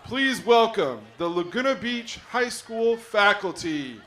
Please welcome the Laguna Beach High School faculty.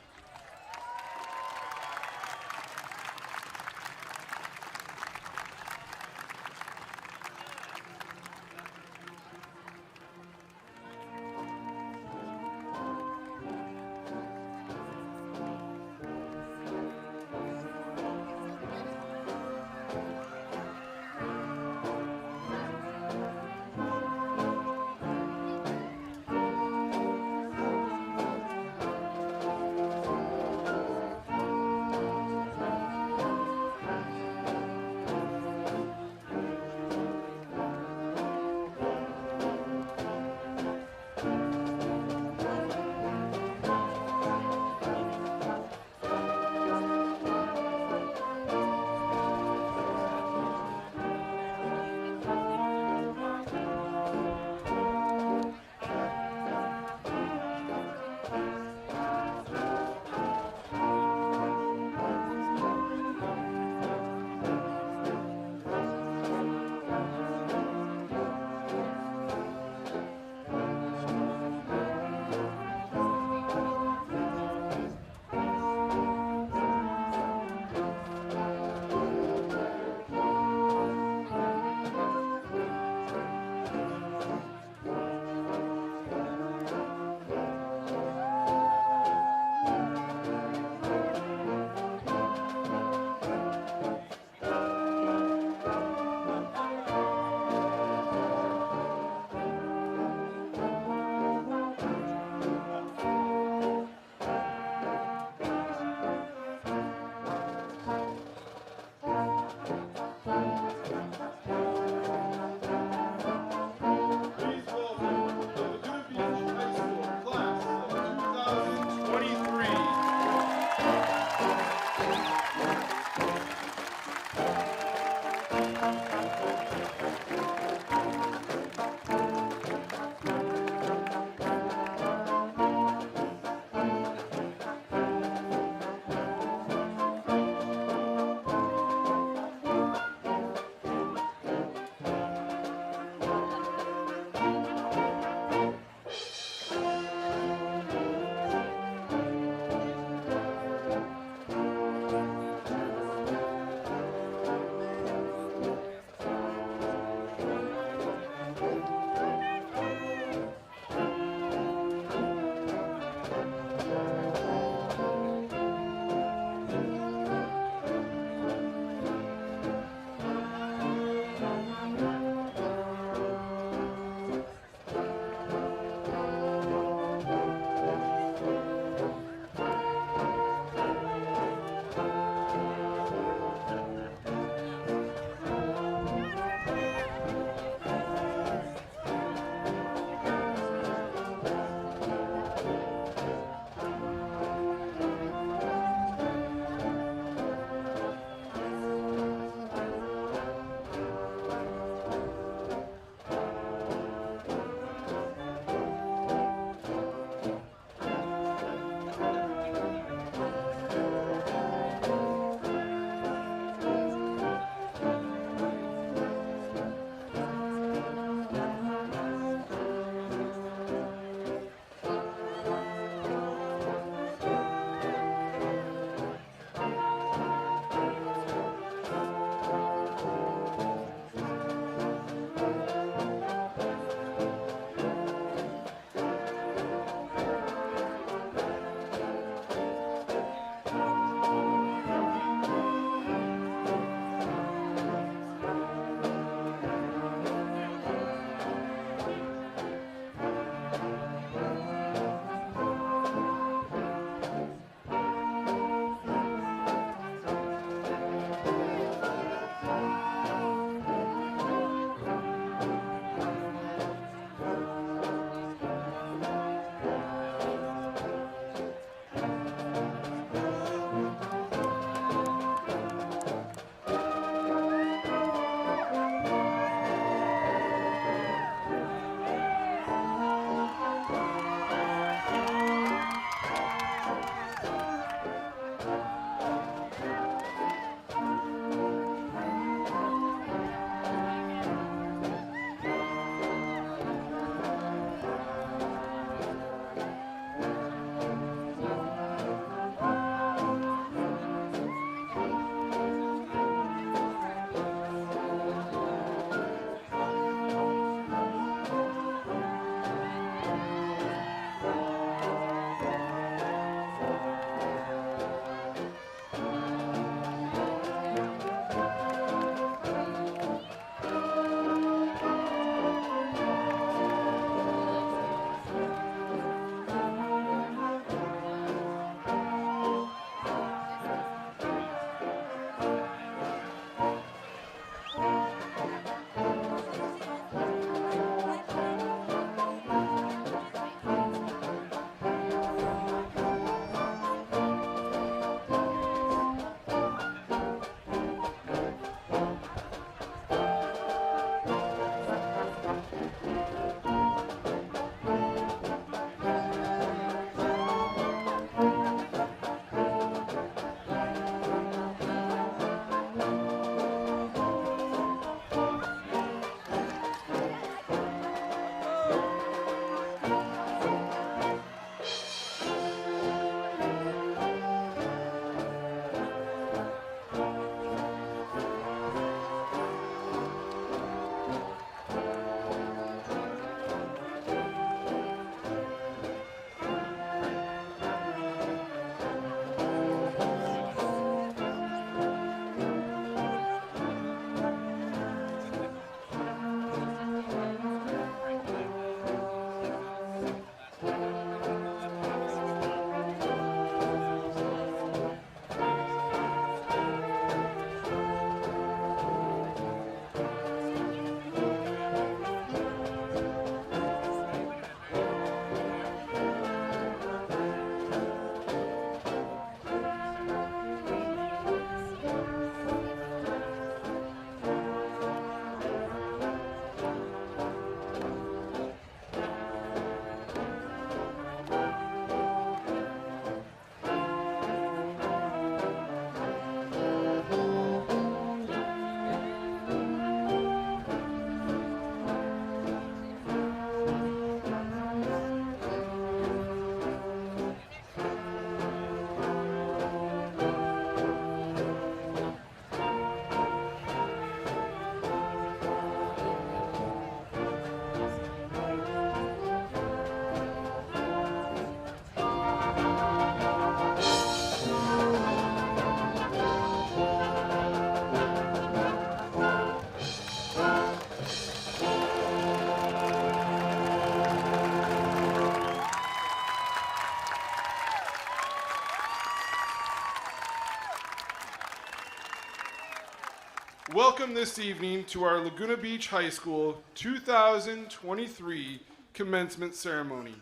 Welcome this evening to our Laguna Beach High School 2023 commencement ceremony.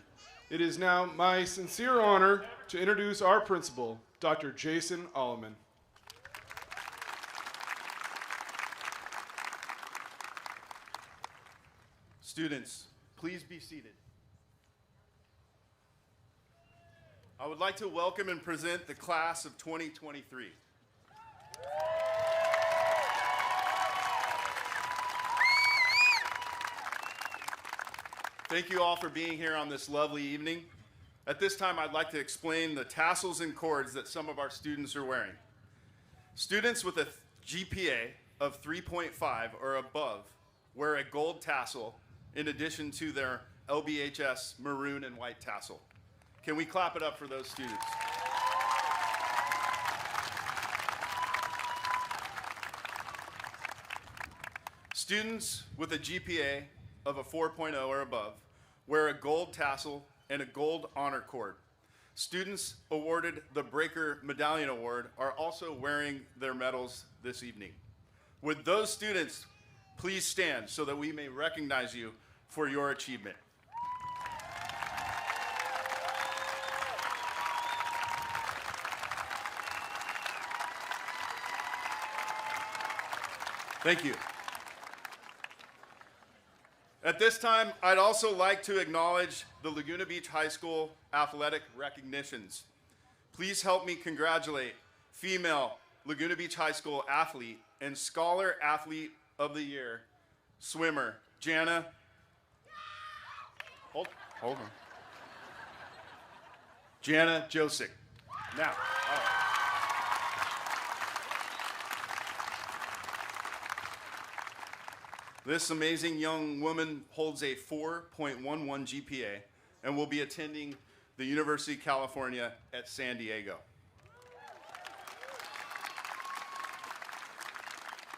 It is now my sincere honor to introduce our principal, Dr. Jason Alleman. Students, please be seated. I would like to welcome and present the class of 2023. Thank you all for being here on this lovely evening. At this time, I'd like to explain the tassels and cords that some of our students are wearing. Students with a GPA of 3.5 or above wear a gold tassel in addition to their LBHS maroon and white tassel. Can we clap it up for those students? Students with a GPA of a 4.0 or above wear a gold tassel and a gold honor cord. Students awarded the Breaker Medallion Award are also wearing their medals this evening. Would those students please stand so that we may recognize you for your achievement? Thank you. At this time, I'd also like to acknowledge the Laguna Beach High School athletic recognitions. Please help me congratulate female Laguna Beach High School athlete and Scholar Athlete of the Year, swimmer, Jana. Hold on. Jana Josic. Now. This amazing young woman holds a 4.11 GPA and will be attending the University of California at San Diego.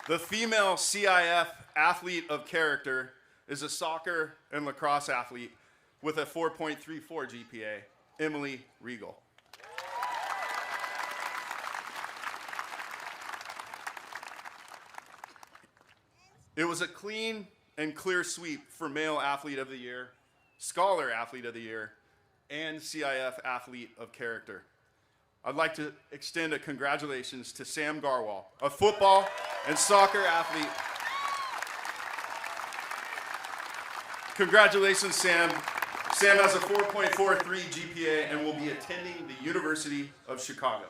The female CIF athlete of character is a soccer and lacrosse athlete with a 4.34 GPA, Emily Regal. It was a clean and clear sweep for Male Athlete of the Year, Scholar Athlete of the Year, and CIF Athlete of Character. I'd like to extend a congratulations to Sam Garwal, a football and soccer athlete. Congratulations, Sam. Sam has a 4.43 GPA and will be attending the University of Chicago.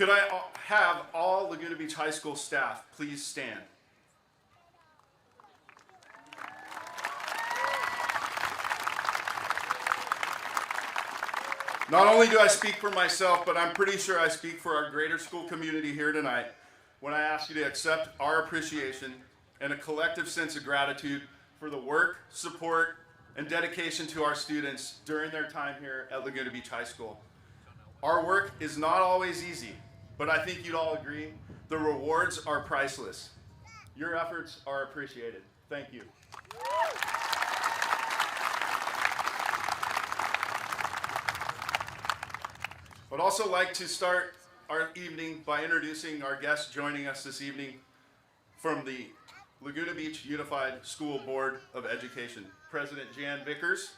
Could I have all Laguna Beach High School staff please stand? Not only do I speak for myself, but I'm pretty sure I speak for our greater school community here tonight when I ask you to accept our appreciation and a collective sense of gratitude for the work, support, and dedication to our students during their time here at Laguna Beach High School. Our work is not always easy, but I think you'd all agree the rewards are priceless. Your efforts are appreciated. Thank you. I'd also like to start our evening by introducing our guest joining us this evening from the Laguna Beach Unified School Board of Education. President Jan Vickers,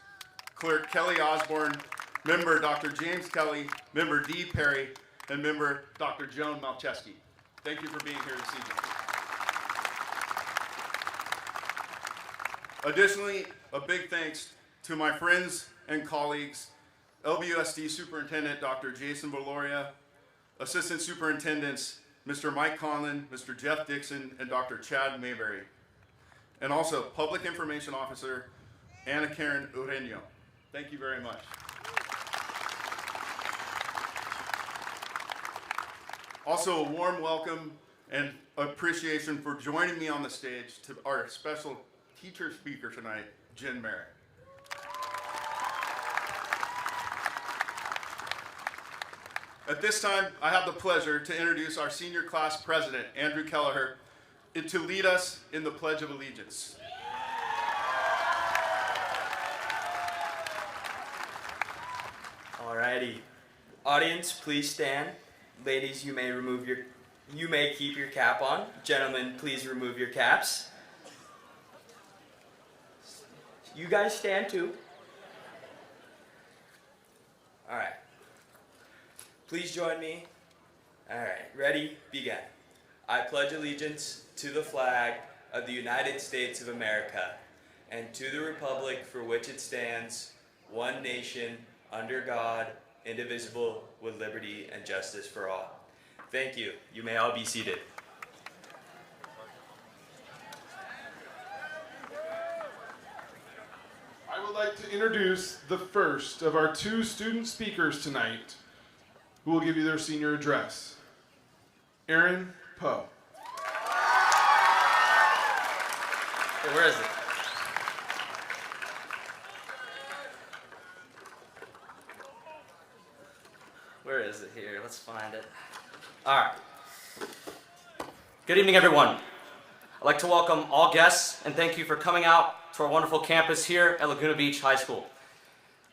Clerk Kelly Osborne, Member Dr. James Kelly, Member Dee Perry, and Member Dr. Joan Malcheski. Thank you for being here this evening. Additionally, a big thanks to my friends and colleagues, LBUSD Superintendent Dr. Jason Valoria, Assistant Superintendents Mr. Mike Conlon, Mr. Jeff Dixon, and Dr. Chad Mayberry, and also Public Information Officer Ana Karen Ureño. Thank you very much. Also, a warm welcome and appreciation for joining me on the stage to our special teacher speaker tonight, Jen Merritt. At this time, I have the pleasure to introduce our senior class president, Andrew Kelleher, to lead us in the Pledge of Allegiance. Alrighty. Audience, please stand. Ladies, you may keep your cap on. Gentlemen, please remove your caps. You guys stand too. All right. Please join me. All right, ready? Begin. I pledge allegiance to the flag of the United States of America and to the republic for which it stands, one nation, under God, indivisible, with liberty and justice for all. Thank you. You may all be seated. I would like to introduce the first of our two student speakers tonight who will give you their senior address. Aaron Poe. Hey, where is it? Where is it here? Let's find it. All right. Good evening, everyone. I'd like to welcome all guests and thank you for coming out to our wonderful campus here at Laguna Beach High School.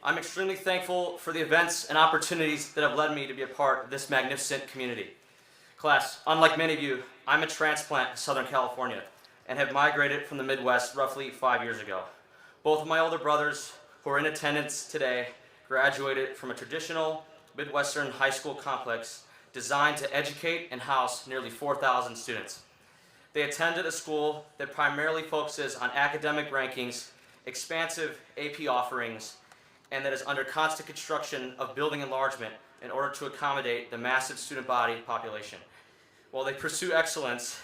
I'm extremely thankful for the events and opportunities that have led me to be a part of this magnificent community. Class, unlike many of you, I'm a transplant to Southern California and have migrated from the Midwest roughly 5 years ago. Both of my older brothers, who are in attendance today, graduated from a traditional Midwestern high school complex designed to educate and house nearly 4,000 students. They attended a school that primarily focuses on academic rankings, expansive AP offerings, and that is under constant construction of building enlargement in order to accommodate the massive student body population. While they pursue excellence,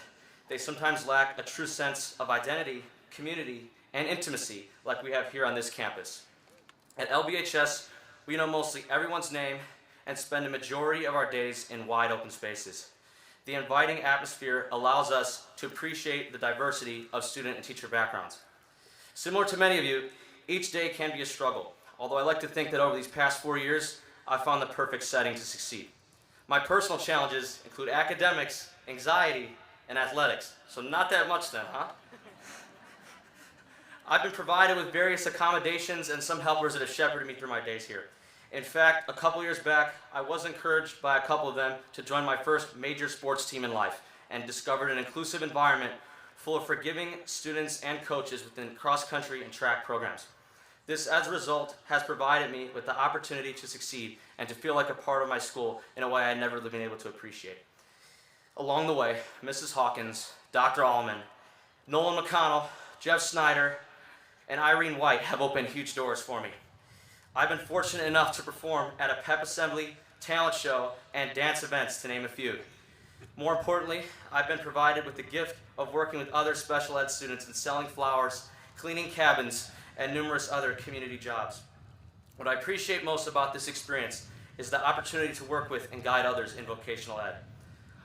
they sometimes lack a true sense of identity, community, and intimacy like we have here on this campus. At LBHS, we know mostly everyone's name and spend a majority of our days in wide open spaces. The inviting atmosphere allows us to appreciate the diversity of student and teacher backgrounds. Similar to many of you, each day can be a struggle, although I like to think that over these past 4 years, I've found the perfect setting to succeed. My personal challenges include academics, anxiety, and athletics, so not that much then, huh? I've been provided with various accommodations and some helpers that have shepherded me through my days here. In fact, a couple years back, I was encouraged by a couple of them to join my first major sports team in life and discovered an inclusive environment full of forgiving students and coaches within cross-country and track programs. This, as a result, has provided me with the opportunity to succeed and to feel like a part of my school in a way I had never been able to appreciate. Along the way, Mrs. Hawkins, Dr. Allman, Nolan McConnell, Jeff Snyder, and Irene White have opened huge doors for me. I've been fortunate enough to perform at a pep assembly, talent show, and dance events, to name a few. More importantly, I've been provided with the gift of working with other special ed students and selling flowers, cleaning cabins, and numerous other community jobs. What I appreciate most about this experience is the opportunity to work with and guide others in vocational ed.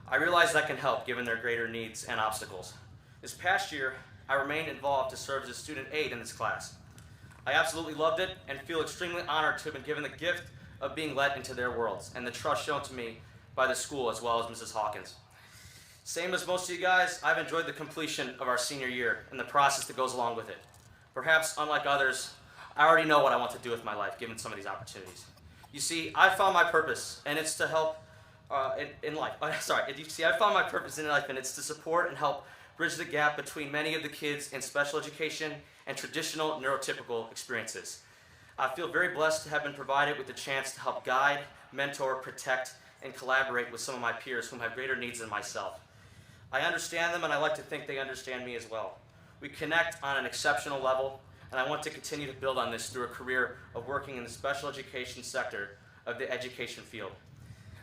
I realize that can help given their greater needs and obstacles. This past year, I remained involved to serve as a student aide in this class. I absolutely loved it and feel extremely honored to have been given the gift of being let into their worlds and the trust shown to me by the school as well as Mrs. Hawkins. Same as most of you guys, I've enjoyed the completion of our senior year and the process that goes along with it. Perhaps, unlike others, I already know what I want to do with my life given some of these opportunities. You see, I found my purpose, and it's to help in life. I found my purpose in life, and it's to support and help bridge the gap between many of the kids in special education and traditional neurotypical experiences. I feel very blessed to have been provided with the chance to help guide, mentor, protect, and collaborate with some of my peers whom have greater needs than myself. I understand them, and I like to think they understand me as well. We connect on an exceptional level, and I want to continue to build on this through a career of working in the special education sector of the education field.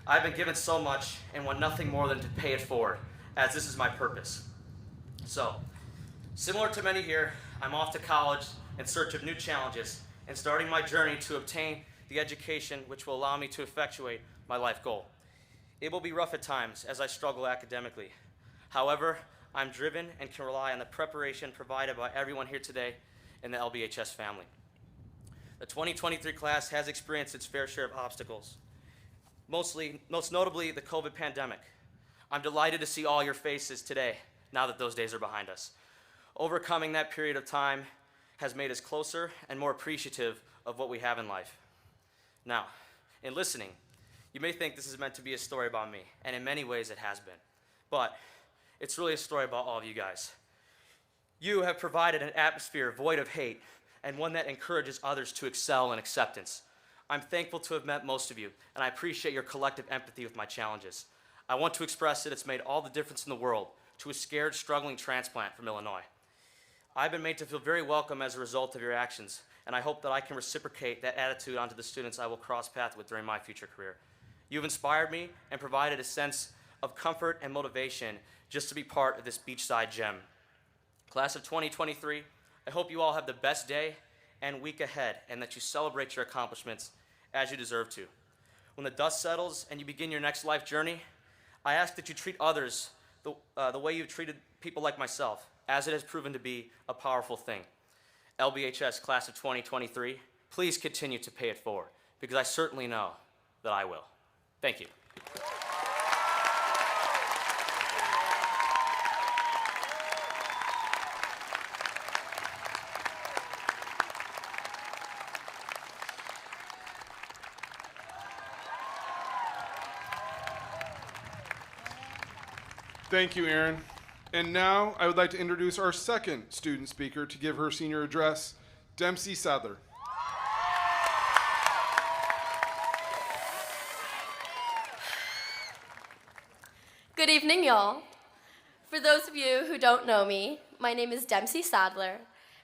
I've been given so much and want nothing more than to pay it forward, as this is my purpose. So, similar to many here, I'm off to college in search of new challenges and starting my journey to obtain the education which will allow me to effectuate my life goal. It will be rough at times as I struggle academically. However, I'm driven and can rely on the preparation provided by everyone here today in the LBHS family. The 2023 class has experienced its fair share of obstacles, most notably the COVID pandemic. I'm delighted to see all your faces today, now that those days are behind us. Overcoming that period of time has made us closer and more appreciative of what we have in life. Now, in listening, You may think this is meant to be a story about me, and in many ways it has been. But it's really a story about all of you guys. You have provided an atmosphere void of hate and one that encourages others to excel in acceptance. I'm thankful to have met most of you, and I appreciate your collective empathy with my challenges. I want to express that it's made all the difference in the world to a scared, struggling transplant from Illinois. I've been made to feel very welcome as a result of your actions, and I hope that I can reciprocate that attitude onto the students I will cross paths with during my future career. You've inspired me and provided a sense of comfort and motivation just to be part of this beachside gem. Class of 2023, I hope you all have the best day and week ahead, and that you celebrate your accomplishments as you deserve to. When the dust settles and you begin your next life journey, I ask that you treat others the way you've treated people like myself, as it has proven to be a powerful thing. LBHS Class of 2023, please continue to pay it forward, because I certainly know that I will. Thank you. Thank you, Erin. And now I would like to introduce our second student speaker to give her senior address, Dempsey Sadler. Good evening, y'all. For those of you who don't know me, my name is Dempsey Sadler,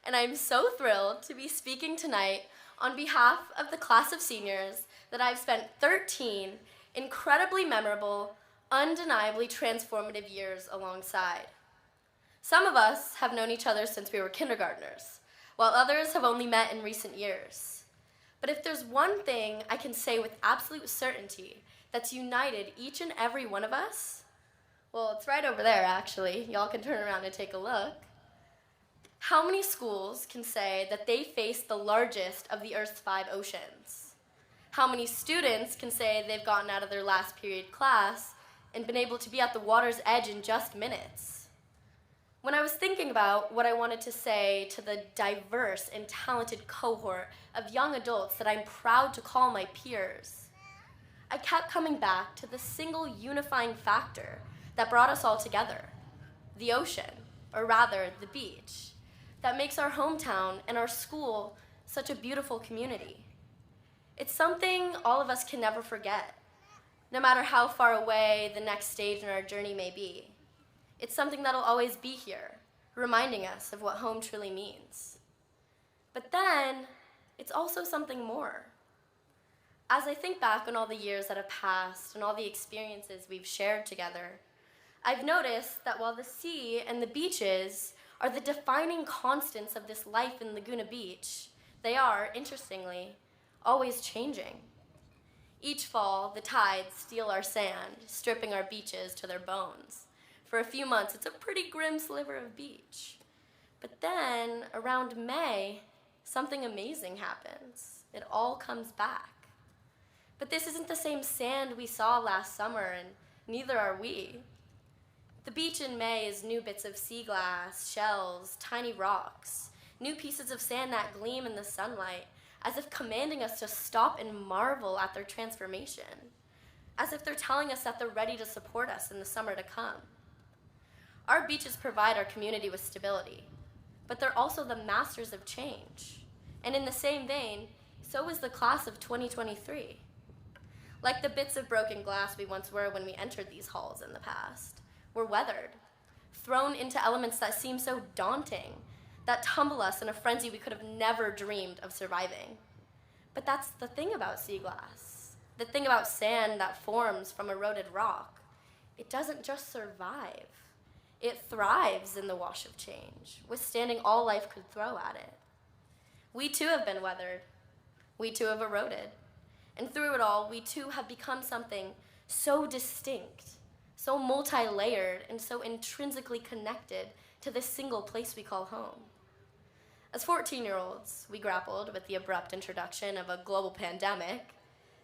and I'm so thrilled to be speaking tonight on behalf of the class of seniors that I've spent 13 incredibly memorable, undeniably transformative years alongside. Some of us have known each other since we were kindergartners, while others have only met in recent years. But if there's one thing I can say with absolute certainty that's united each and every one of us, well, it's right over there, actually. Y'all can turn around and take a look. How many schools can say that they face the largest of the Earth's 5 oceans? How many students can say they've gotten out of their last period class and been able to be at the water's edge in just minutes? When I was thinking about what I wanted to say to the diverse and talented cohort of young adults that I'm proud to call my peers, I kept coming back to the single unifying factor that brought us all together: the ocean, or rather, the beach, that makes our hometown and our school such a beautiful community. It's something all of us can never forget, no matter how far away the next stage in our journey may be. It's something that'll always be here, reminding us of what home truly means. But then, it's also something more. As I think back on all the years that have passed and all the experiences we've shared together, I've noticed that while the sea and the beaches are the defining constants of this life in Laguna Beach, they are, interestingly, always changing. Each fall, the tides steal our sand, stripping our beaches to their bones. For a few months, it's a pretty grim sliver of beach. But then, around May, something amazing happens. It all comes back. But this isn't the same sand we saw last summer, and neither are we. The beach in May is new bits of sea glass, shells, tiny rocks, new pieces of sand that gleam in the sunlight, as if commanding us to stop and marvel at their transformation, as if they're telling us that they're ready to support us in the summer to come. Our beaches provide our community with stability, but they're also the masters of change. And in the same vein, so is the class of 2023. Like the bits of broken glass we once were when we entered these halls in the past, we're weathered, thrown into elements that seem so daunting, that tumble us in a frenzy we could have never dreamed of surviving. But that's the thing about sea glass, the thing about sand that forms from eroded rock. It doesn't just survive. It thrives in the wash of change, withstanding all life could throw at it. We too have been weathered. We too have eroded. And through it all, we too have become something so distinct, so multi-layered, and so intrinsically connected to this single place we call home. As 14-year-olds, we grappled with the abrupt introduction of a global pandemic.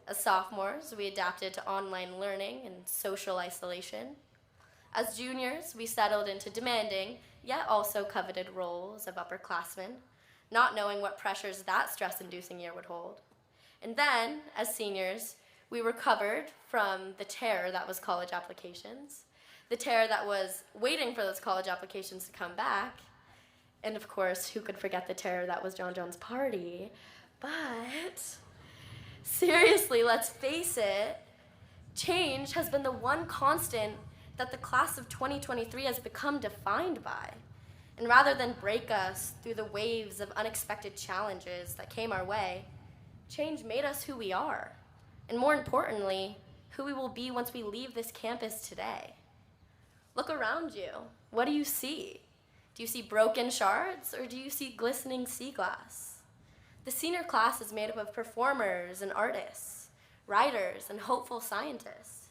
As sophomores, we adapted to online learning and social isolation. As juniors, we settled into demanding, yet also coveted roles of upperclassmen, not knowing what pressures that stress-inducing year would hold. And then, as seniors, We recovered from the terror that was college applications, the terror that was waiting for those college applications to come back, and of course, who could forget the terror that was John Jones' party? But seriously, let's face it, change has been the one constant that the class of 2023 has become defined by. And rather than break us through the waves of unexpected challenges that came our way, change made us who we are. And more importantly, who we will be once we leave this campus today. Look around you. What do you see? Do you see broken shards, or do you see glistening sea glass? The senior class is made up of performers and artists, writers and hopeful scientists.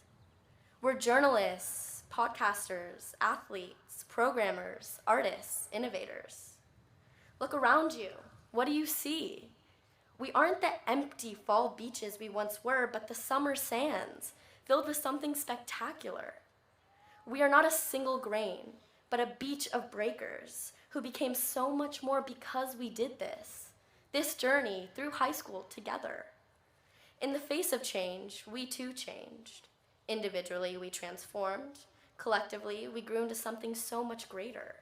We're journalists, podcasters, athletes, programmers, artists, innovators. Look around you. What do you see? We aren't the empty fall beaches we once were, but the summer sands, filled with something spectacular. We are not a single grain, but a beach of breakers who became so much more because we did this journey through high school together. In the face of change, we too changed. Individually, we transformed. Collectively, we grew into something so much greater.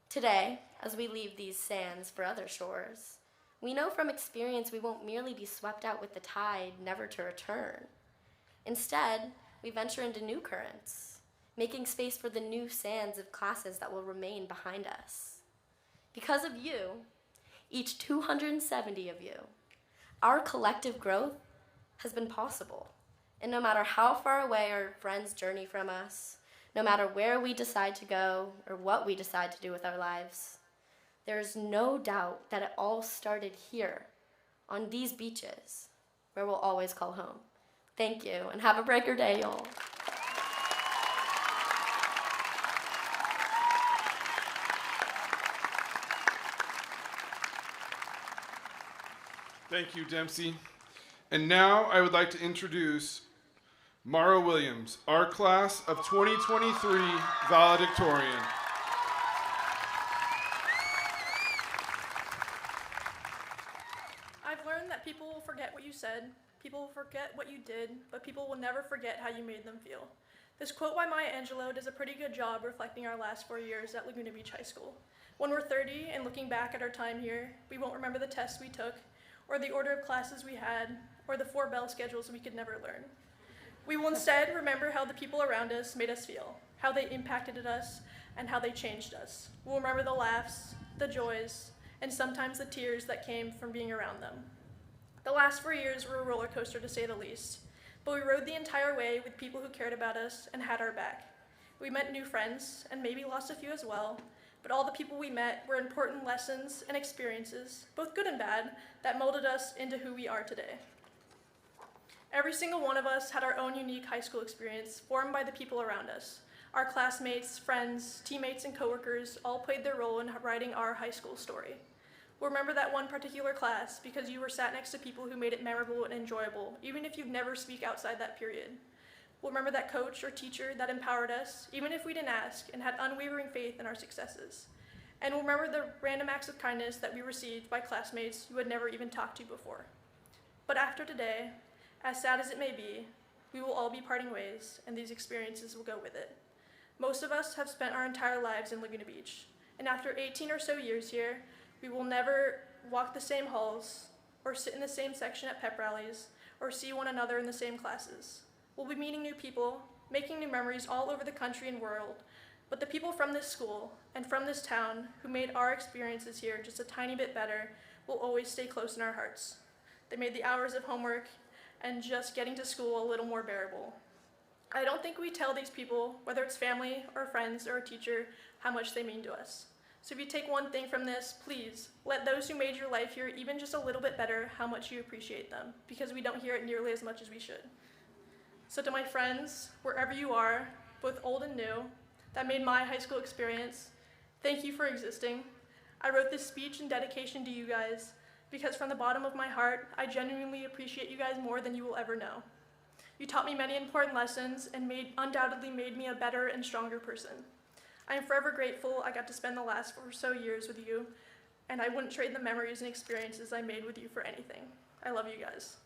Today, as we leave these sands for other shores, we know from experience we won't merely be swept out with the tide, never to return. Instead, we venture into new currents, making space for the new sands of classes that will remain behind us. Because of you, each 270 of you, our collective growth has been possible. And no matter how far away our friends journey from us, no matter where we decide to go or what we decide to do with our lives, there is no doubt that it all started here, on these beaches, where we'll always call home. Thank you, and have a breaker day, y'all. Thank you, Dempsey. And now I would like to introduce Mara Williams, our class of 2023 valedictorian. I've learned that people will forget what you said, people will forget what you did, but people will never forget how you made them feel. This quote by Maya Angelou does a pretty good job reflecting our last 4 years at Laguna Beach High School. When we're 30 and looking back at our time here, we won't remember the tests we took, or the order of classes we had, or the 4 bell schedules we could never learn. We will instead remember how the people around us made us feel, how they impacted us, and how they changed us. We'll remember the laughs, the joys, and sometimes the tears that came from being around them. The last 4 years were a roller coaster, to say the least, but we rode the entire way with people who cared about us and had our back. We met new friends, and maybe lost a few as well, but all the people we met were important lessons and experiences, both good and bad, that molded us into who we are today. Every single one of us had our own unique high school experience formed by the people around us. Our classmates, friends, teammates, and coworkers all played their role in writing our high school story. We'll remember that one particular class because you were sat next to people who made it memorable and enjoyable, even if you'd never speak outside that period. We'll remember that coach or teacher that empowered us, even if we didn't ask, and had unwavering faith in our successes. And we'll remember the random acts of kindness that we received by classmates you had never even talked to before. But after today, as sad as it may be, we will all be parting ways, and these experiences will go with it. Most of us have spent our entire lives in Laguna Beach, and after 18 or so years here, we will never walk the same halls, or sit in the same section at pep rallies, or see one another in the same classes. We'll be meeting new people, making new memories all over the country and world, but the people from this school and from this town who made our experiences here just a tiny bit better will always stay close in our hearts. They made the hours of homework and just getting to school a little more bearable. I don't think we tell these people, whether it's family or friends or a teacher, how much they mean to us. So if you take one thing from this, please let those who made your life here even just a little bit better how much you appreciate them, because we don't hear it nearly as much as we should. So to my friends, wherever you are, both old and new, that made my high school experience, thank you for existing. I wrote this speech in dedication to you guys because from the bottom of my heart, I genuinely appreciate you guys more than you will ever know. You taught me many important lessons and undoubtedly made me a better and stronger person. I am forever grateful I got to spend the last 4 or so years with you, and I wouldn't trade the memories and experiences I made with you for anything. I love you guys.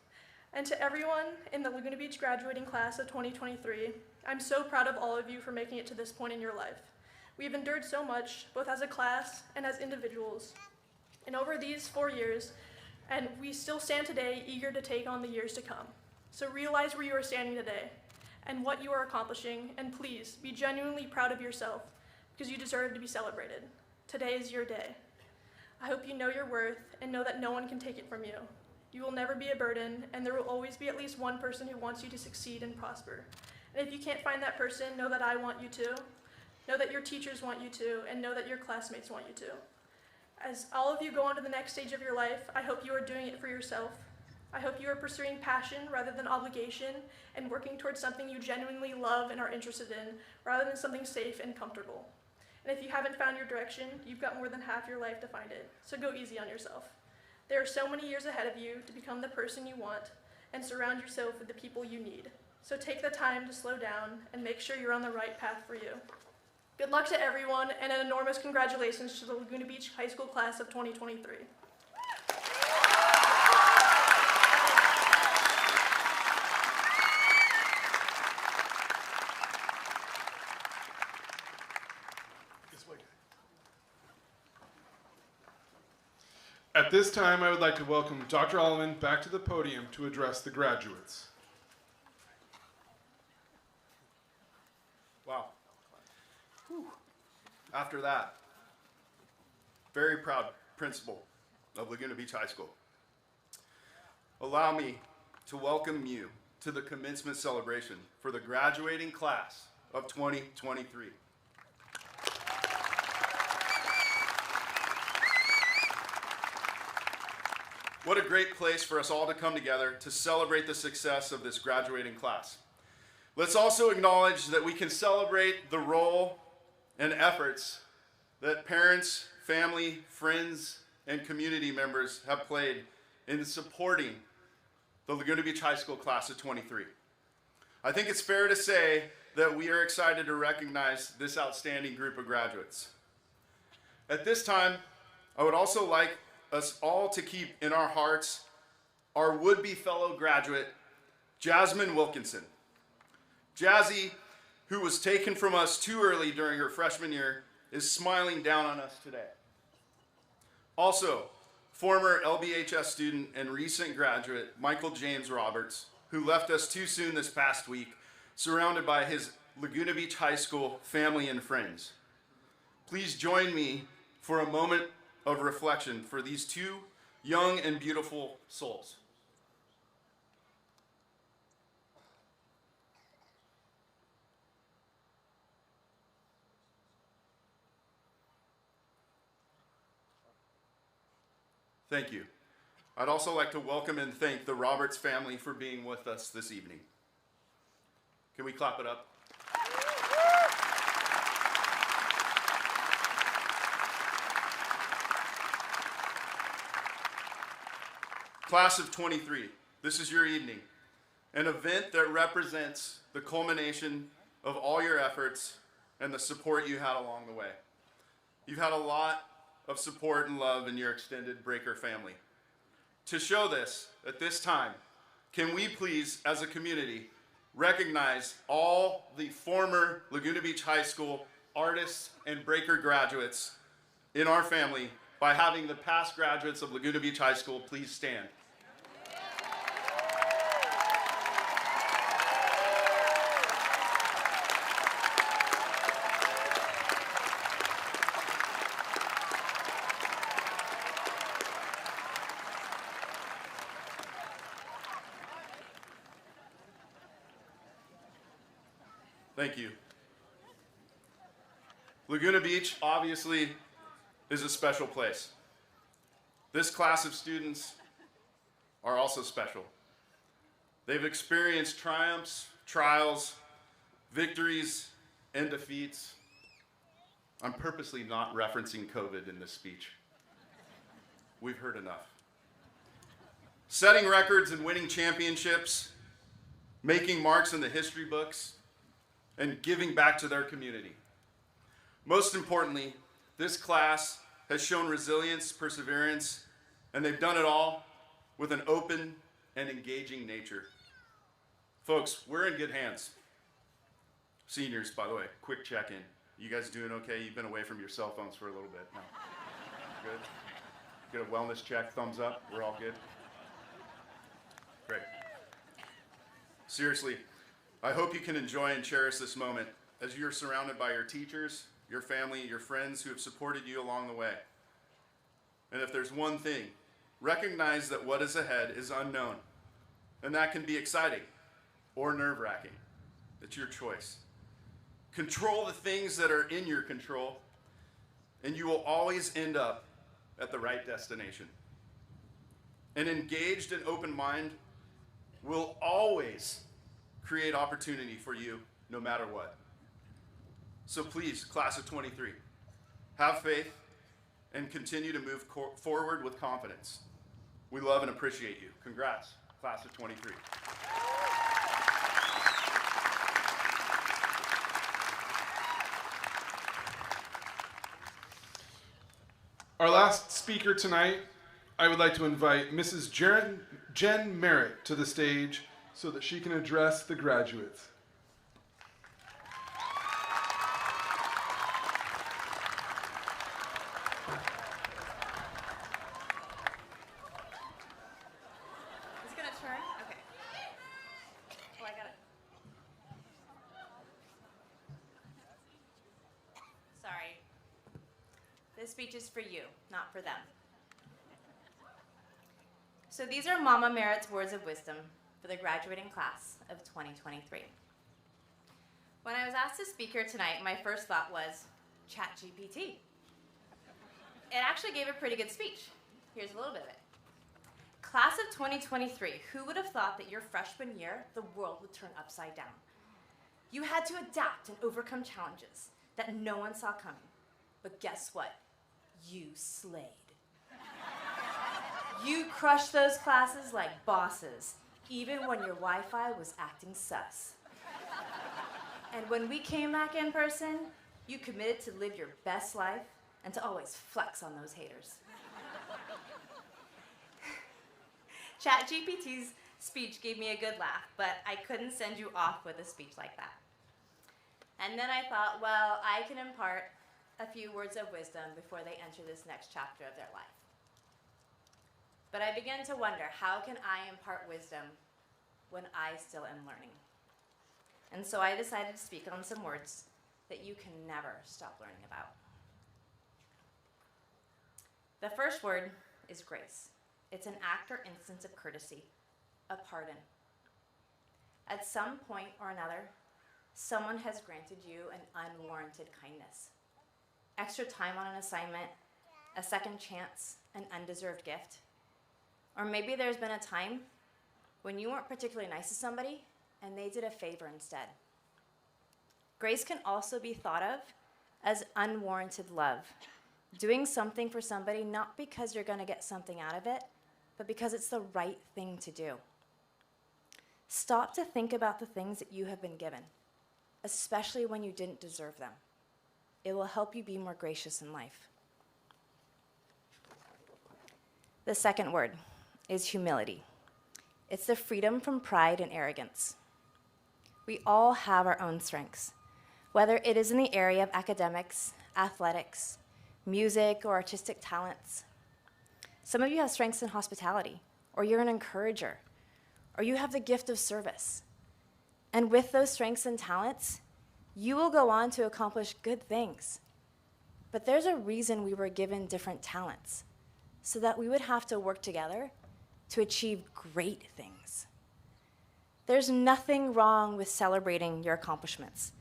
And to everyone in the Laguna Beach graduating class of 2023, I'm so proud of all of you for making it to this point in your life. We've endured so much, both as a class and as individuals, and over these 4 years, and we still stand today eager to take on the years to come. So realize where you are standing today and what you are accomplishing, and please be genuinely proud of yourself because you deserve to be celebrated. Today is your day. I hope you know your worth and know that no one can take it from you. You will never be a burden, and there will always be at least one person who wants you to succeed and prosper. And if you can't find that person, know that I want you to, know that your teachers want you to, and know that your classmates want you to. As all of you go on to the next stage of your life, I hope you are doing it for yourself. I hope you are pursuing passion rather than obligation and working towards something you genuinely love and are interested in, rather than something safe and comfortable. And if you haven't found your direction, you've got more than half your life to find it, so go easy on yourself. There are so many years ahead of you to become the person you want and surround yourself with the people you need. So take the time to slow down and make sure you're on the right path for you. Good luck to everyone, and an enormous congratulations to the Laguna Beach High School class of 2023. At this time, I would like to welcome Dr. Alleman back to the podium to address the graduates. Wow. Whew. After that, very proud principal of Laguna Beach High School. Allow me to welcome you to the commencement celebration for the graduating class of 2023. What a great place for us all to come together to celebrate the success of this graduating class. Let's also acknowledge that we can celebrate the role and efforts that parents, family, friends, and community members have played in supporting the Laguna Beach High School class of 23. I think it's fair to say that we are excited to recognize this outstanding group of graduates. At this time, I would also like us all to keep in our hearts our would-be fellow graduate, Jasmine Wilkinson. Jazzy, who was taken from us too early during her freshman year, is smiling down on us today. Also, former LBHS student and recent graduate, Michael James Roberts, who left us too soon this past week, surrounded by his Laguna Beach High School family and friends. Please join me for a moment of reflection for these two young and beautiful souls. Thank you. I'd also like to welcome and thank the Roberts family for being with us this evening. Can we clap it up? Class of 23, this is your evening, an event that represents the culmination of all your efforts and the support you had along the way. You've had a lot of support and love in your extended Breaker family. To show this, at this time, can we please, as a community, recognize all the former Laguna Beach High School artists and Breaker graduates in our family by having the past graduates of Laguna Beach High School please stand. Thank you. Laguna Beach obviously is a special place. This class of students are also special. They've experienced triumphs, trials, victories, and defeats. I'm purposely not referencing COVID in this speech. We've heard enough. Setting records and winning championships, making marks in the history books, and giving back to their community. Most importantly, this class has shown resilience, perseverance, and they've done it all with an open and engaging nature. Folks, we're in good hands. Seniors, by the way, quick check-in. You guys doing okay? You've been away from your cell phones for a little bit. No. Good? Get a wellness check, thumbs up. We're all good? Great. Seriously, I hope you can enjoy and cherish this moment as you're surrounded by your teachers, your family, your friends who have supported you along the way. And if there's one thing, recognize that what is ahead is unknown. And that can be exciting or nerve-wracking. It's your choice. Control the things that are in your control, and you will always end up at the right destination. An engaged and open mind will always create opportunity for you no matter what. So please, class of 23, have faith and continue to move forward with confidence. We love and appreciate you. Congrats, class of 23. Our last speaker tonight, I would like to invite Mrs. Jen Merritt to the stage so that she can address the graduates. Is it gonna turn? Okay. Oh, I got it. Sorry. This speech is for you, not for them. So these are Mama Merritt's words of wisdom for the graduating class of 2023. When I was asked to speak here tonight, my first thought was, ChatGPT. It actually gave a pretty good speech. Here's a little bit of it. Class of 2023, who would have thought that your freshman year, the world would turn upside down? You had to adapt and overcome challenges that no one saw coming. But guess what? You slayed. You crushed those classes like bosses, even when your Wi-Fi was acting sus. And when we came back in person, you committed to live your best life and to always flex on those haters. ChatGPT's speech gave me a good laugh, but I couldn't send you off with a speech like that. And then I thought, well, I can impart a few words of wisdom before they enter this next chapter of their life. But I began to wonder, how can I impart wisdom when I still am learning? And so I decided to speak on some words that you can never stop learning about. The first word is grace. It's an act or instance of courtesy, a pardon. At some point or another, someone has granted you an unwarranted kindness. Extra time on an assignment, a second chance, an undeserved gift. Or maybe there's been a time when you weren't particularly nice to somebody and they did a favor instead. Grace can also be thought of as unwarranted love, doing something for somebody not because you're going to get something out of it, but because it's the right thing to do. Stop to think about the things that you have been given, especially when you didn't deserve them. It will help you be more gracious in life. The second word is humility. It's the freedom from pride and arrogance. We all have our own strengths, whether it is in the area of academics, athletics, music, or artistic talents. Some of you have strengths in hospitality, or you're an encourager, or you have the gift of service. And with those strengths and talents, you will go on to accomplish good things. But there's a reason we were given different talents, so that we would have to work together to achieve great things. There's nothing wrong with celebrating your accomplishments,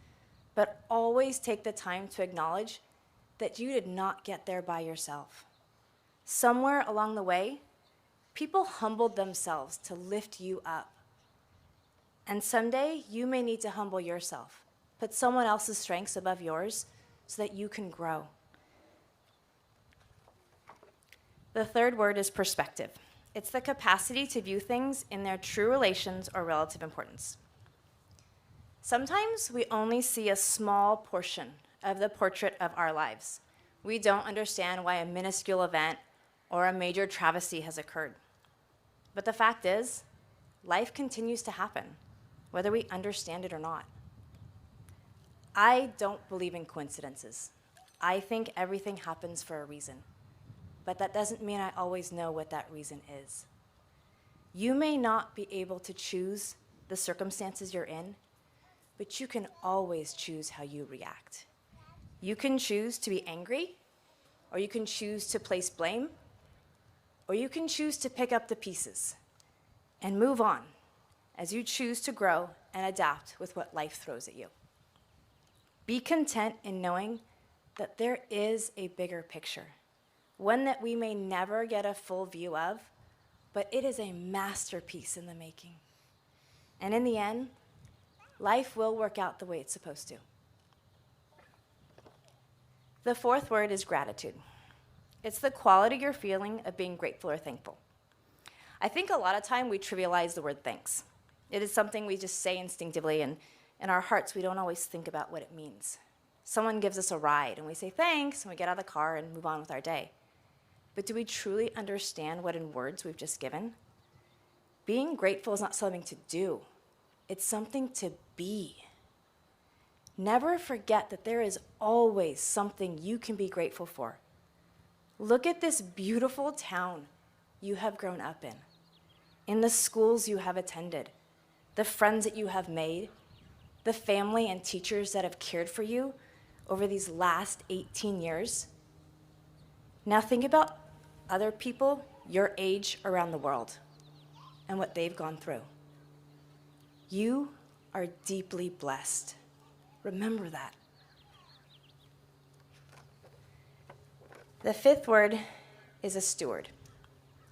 but always take the time to acknowledge that you did not get there by yourself. Somewhere along the way, people humbled themselves to lift you up. And someday, you may need to humble yourself, put someone else's strengths above yours so that you can grow. The third word is perspective. It's the capacity to view things in their true relations or relative importance. Sometimes we only see a small portion of the portrait of our lives. We don't understand why a minuscule event or a major travesty has occurred. But the fact is, life continues to happen, whether we understand it or not. I don't believe in coincidences. I think everything happens for a reason, but that doesn't mean I always know what that reason is. You may not be able to choose the circumstances you're in, but you can always choose how you react. You can choose to be angry, or you can choose to place blame, or you can choose to pick up the pieces and move on as you choose to grow and adapt with what life throws at you. Be content in knowing that there is a bigger picture, one that we may never get a full view of, but it is a masterpiece in the making. And in the end, life will work out the way it's supposed to. The fourth word is gratitude. It's the quality you're feeling of being grateful or thankful. I think a lot of time we trivialize the word thanks. It is something we just say instinctively, and in our hearts we don't always think about what it means. Someone gives us a ride and we say thanks, and we get out of the car and move on with our day. But do we truly understand what in words we've just given? Being grateful is not something to do. It's something to be. Never forget that there is always something you can be grateful for. Look at this beautiful town you have grown up in the schools you have attended, the friends that you have made, the family and teachers that have cared for you over these last 18 years. Now think about other people your age around the world and what they've gone through. You are deeply blessed. Remember that. The fifth word is a steward.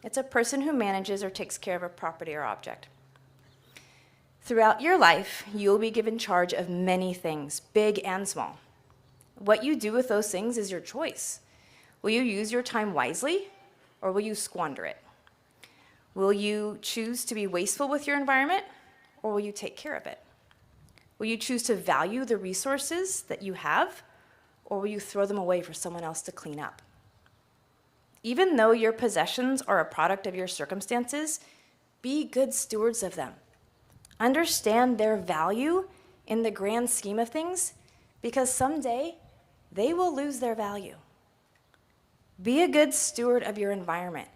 It's a person who manages or takes care of a property or object. Throughout your life, you'll be given charge of many things, big and small. What you do with those things is your choice. Will you use your time wisely, or will you squander it? Will you choose to be wasteful with your environment, or will you take care of it? Will you choose to value the resources that you have, or will you throw them away for someone else to clean up? Even though your possessions are a product of your circumstances, be good stewards of them. Understand their value in the grand scheme of things, because someday they will lose their value. Be a good steward of your environment.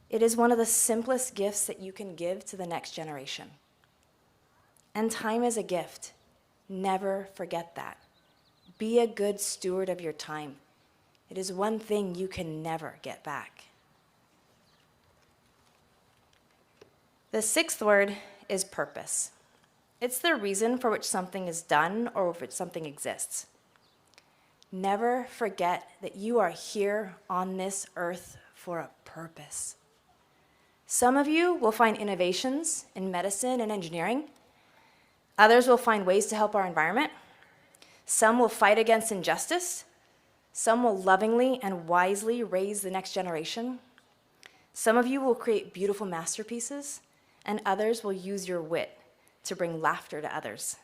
It is one of the simplest gifts that you can give to the next generation. And time is a gift. Never forget that. Be a good steward of your time. It is one thing you can never get back. The sixth word is purpose. It's the reason for which something is done or for which something exists. Never forget that you are here on this earth for a purpose. Some of you will find innovations in medicine and engineering. Others will find ways to help our environment. Some will fight against injustice. Some will lovingly and wisely raise the next generation. Some of you will create beautiful masterpieces, and others will use your wit to bring laughter to others.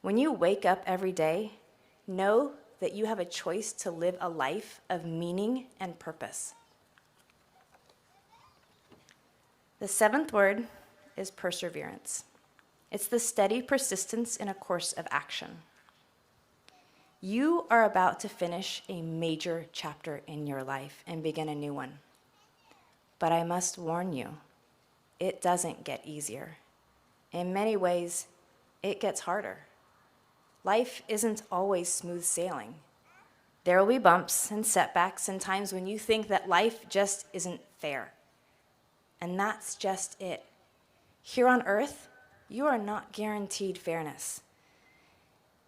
When you wake up every day, know that you have a choice to live a life of meaning and purpose. The seventh word is perseverance. It's the steady persistence in a course of action. You are about to finish a major chapter in your life and begin a new one. But I must warn you, it doesn't get easier. In many ways, it gets harder. Life isn't always smooth sailing. There will be bumps and setbacks and times when you think that life just isn't fair. And that's just it. Here on earth, you are not guaranteed fairness.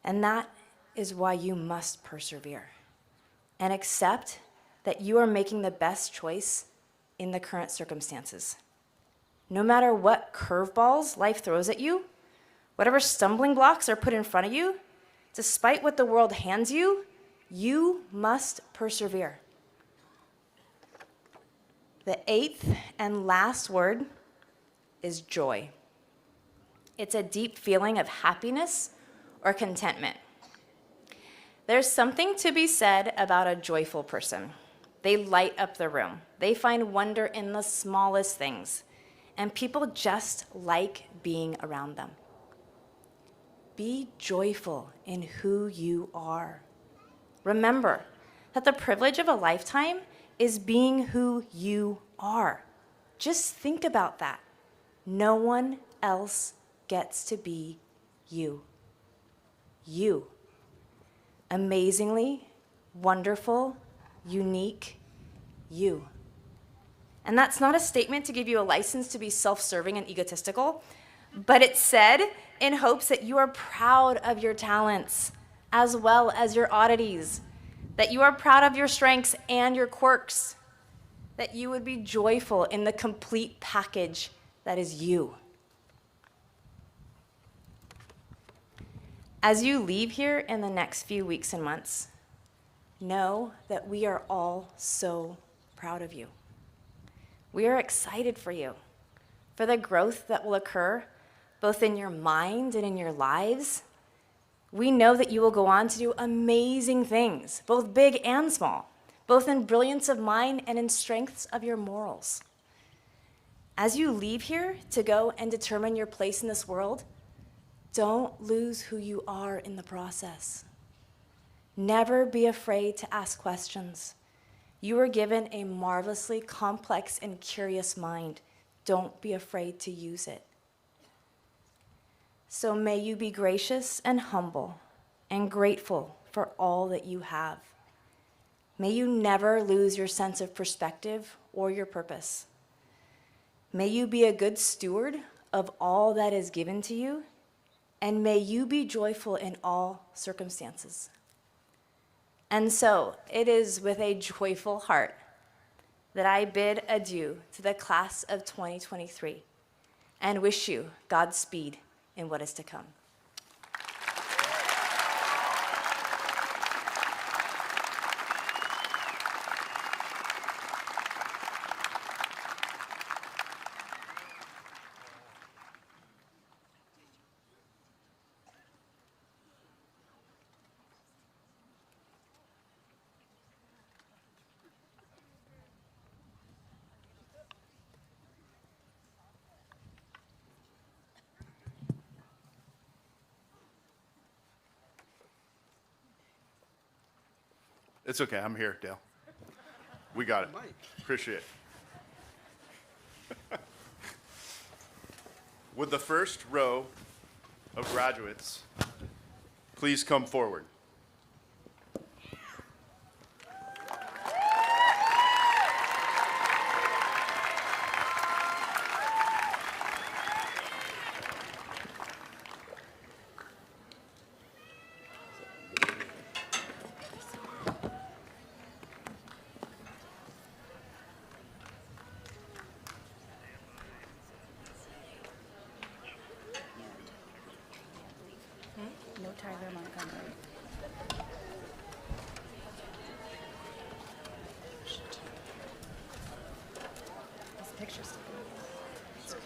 And that is why you must persevere and accept that you are making the best choice in the current circumstances. No matter what curveballs life throws at you, whatever stumbling blocks are put in front of you, despite what the world hands you, you must persevere. The eighth and last word is joy. It's a deep feeling of happiness or contentment. There's something to be said about a joyful person. They light up the room. They find wonder in the smallest things. and people just like being around them. Be joyful in who you are. Remember that the privilege of a lifetime is being who you are. Just think about that. No one else gets to be you. You. Amazingly, wonderful, unique, you. And that's not a statement to give you a license to be self-serving and egotistical, but it's said in hopes that you are proud of your talents as well as your oddities, that you are proud of your strengths and your quirks, that you would be joyful in the complete package that is you. As you leave here in the next few weeks and months, know that we are all so proud of you. We are excited for you, for the growth that will occur both in your mind and in your lives. We know that you will go on to do amazing things, both big and small, both in brilliance of mind and in strengths of your morals. As you leave here to go and determine your place in this world, don't lose who you are in the process. Never be afraid to ask questions. You are given a marvelously complex and curious mind. Don't be afraid to use it. So may you be gracious and humble and grateful for all that you have. May you never lose your sense of perspective or your purpose. May you be a good steward of all that is given to you, and may you be joyful in all circumstances. And so it is with a joyful heart that I bid adieu to the class of 2023 and wish you Godspeed in what is to come. It's okay, I'm here, Dale. We got it. Appreciate it. Would the first row of graduates please come forward? No Tyler Montgomery. This picture's it's okay.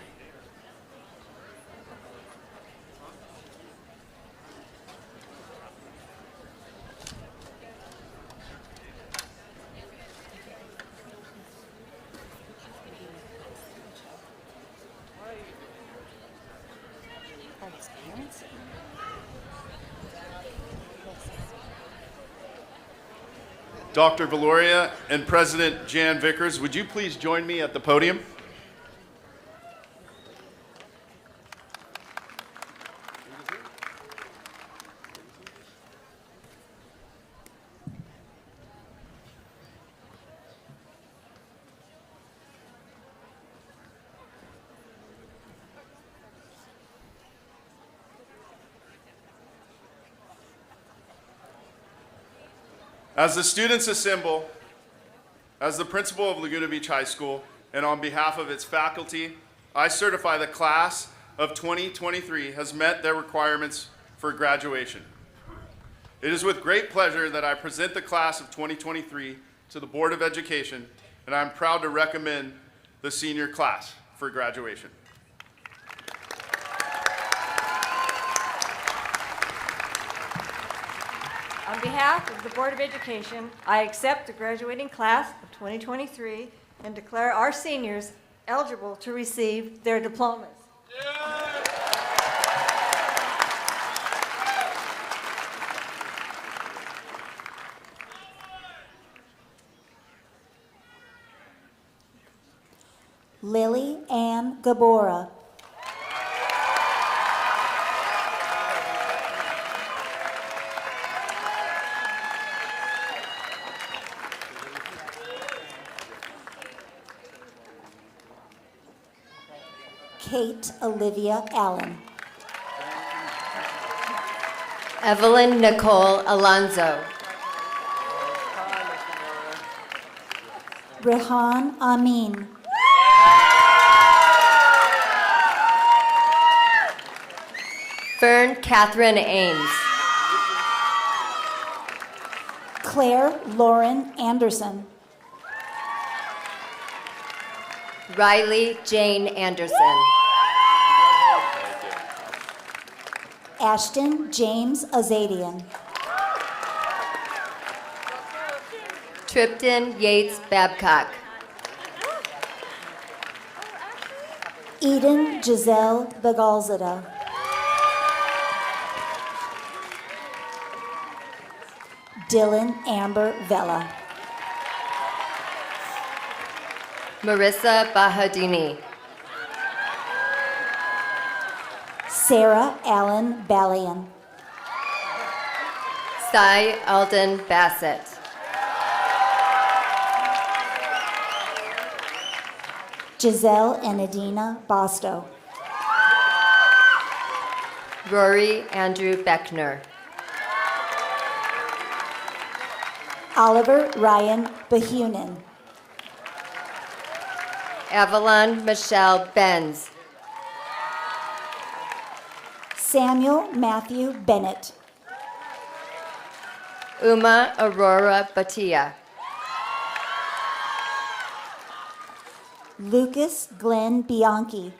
Are his parents? Dr. Valoria and President Jan Vickers, would you please join me at the podium? As the students assemble, as the principal of Laguna Beach High School, and on behalf of its faculty, I certify the class of 2023 has met their requirements for graduation. It is with great pleasure that I present the class of 2023 to the Board of Education, and I'm proud to recommend the senior class for graduation. On behalf of the Board of Education, I accept the graduating class of 2023 and declare our seniors eligible to receive their diplomas. Lily Ann Gabora. Kate Olivia Allen. Evelyn Nicole Alonzo. Rehan Amin. Fern Catherine Ames. Claire Lauren Anderson. Riley Jane Anderson. Ashton James Azadian. Tripton Yates Babcock. Eden Giselle Begalzada. Dylan Amber Vella. Marissa Bahadini. Sarah Allen Ballion. Cy Alden Bassett. Giselle and Adina Bosto. Rory Andrew Beckner. Oliver Ryan Behunin. Avalon Michelle Benz. Samuel Matthew Bennett. Uma Aurora Batia. Lucas Glenn Bianchi.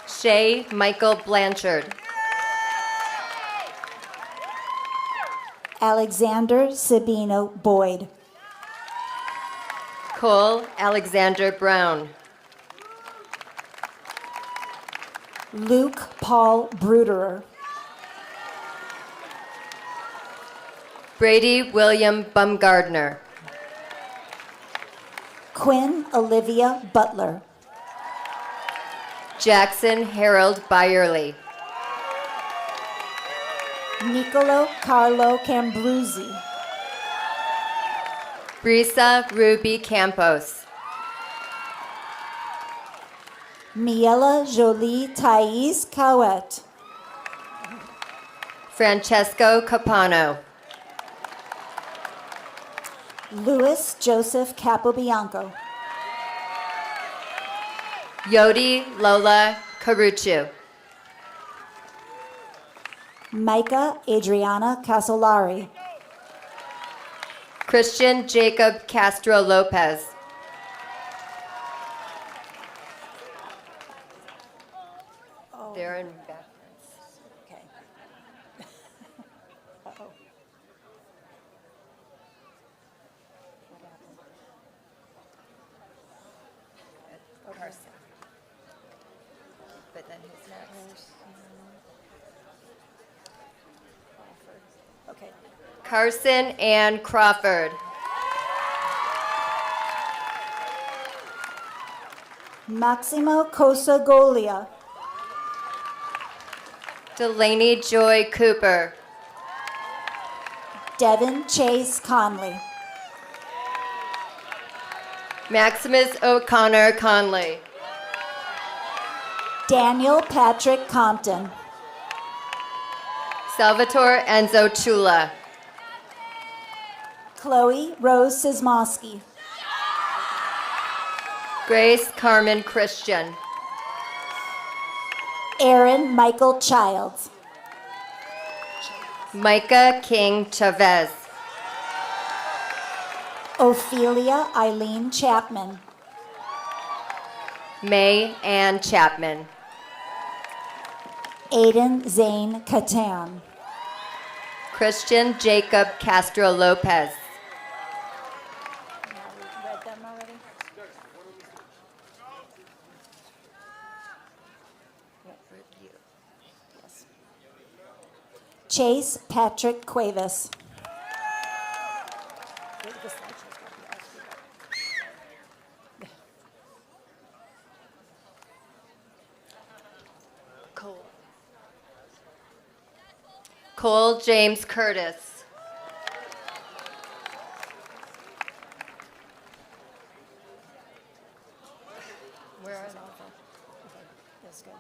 Shay Michael Blanchard. Alexander Sabino Boyd. Cole Alexander Brown. Luke Paul Bruderer. Brady William Bumgardner. Quinn Olivia Butler. Jackson Harold Byerly. Nicolo Carlo Cambruzzi. Brisa Ruby Campos. Miela Jolie Thais Cowet. Francesco Capano. Louis Joseph Capobianco. Yodi Lola Caruccio. Micah Adriana Casolari. Christian Jacob Castro Lopez. They're in backwards. Okay. Uh-oh. What happened? Carson. But then who's next? Okay. Carson Ann Crawford. Maximo Cosagolia. Delaney Joy Cooper. Devin Chase Conley. Maximus O'Connor Conley. Daniel Patrick Compton. Salvatore Enzo Chula. Chloe Rose Sismowski. Grace Carmen Christian. Aaron Michael Childs. Micah King Chavez. Ophelia Eileen Chapman. May Ann Chapman. Aiden Zane Catan. Christian Jacob Castro Lopez. Read them already? Chase Patrick Cuevas. Cole James Curtis. Where are they? Okay, that's good.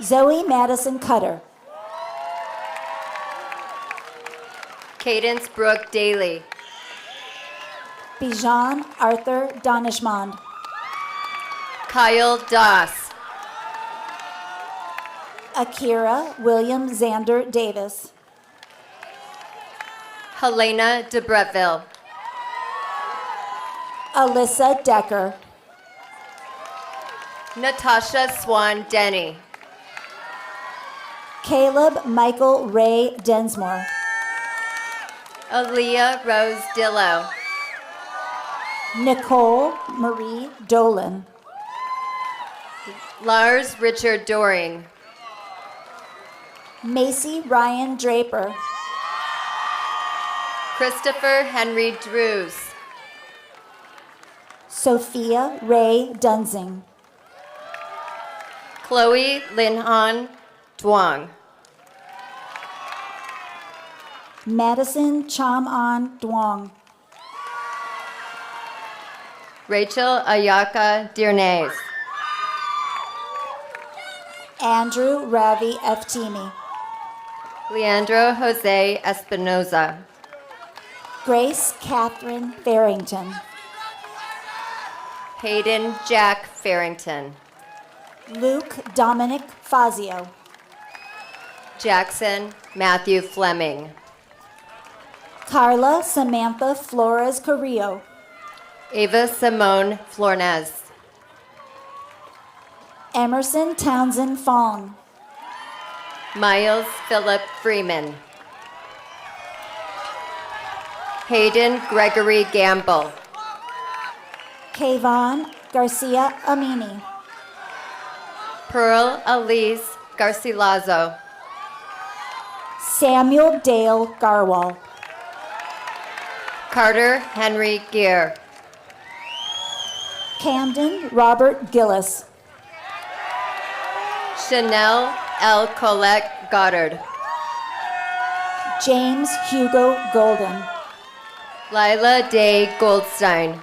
Zoe Madison Cutter. Cadence Brooke Daly. Bijan Arthur Donishmond. Kyle Doss. Akira William Xander Davis. Helena de Bretteville. Alyssa Decker. Natasha Swan Denny. Caleb Michael Ray Densmore. Aaliyah Rose Dillo. Nicole Marie Dolan. Lars Richard Doring. Macy Ryan Draper. Christopher Henry Drews. Sophia Ray Dunzing. Chloe Linhan Duong. Madison Cham-on Duong. Rachel Ayaka Dearnays. Andrew Ravi Eftimi. Leandro Jose Espinoza. Grace Catherine Farrington. Hayden Jack Farrington. Luke Dominic Fazio. Jackson Matthew Fleming. Carla Samantha Flores Carrillo. Ava Simone Flornez. Emerson Townsend Fong. Miles Philip Freeman. Hayden Gregory Gamble. Kayvon Garcia Amini. Pearl Elise Garcilazo. Samuel Dale Garwal. Carter Henry Gear. Camden Robert Gillis. Chanel L. Colette Goddard. James Hugo Golden. Lila Day Goldstein.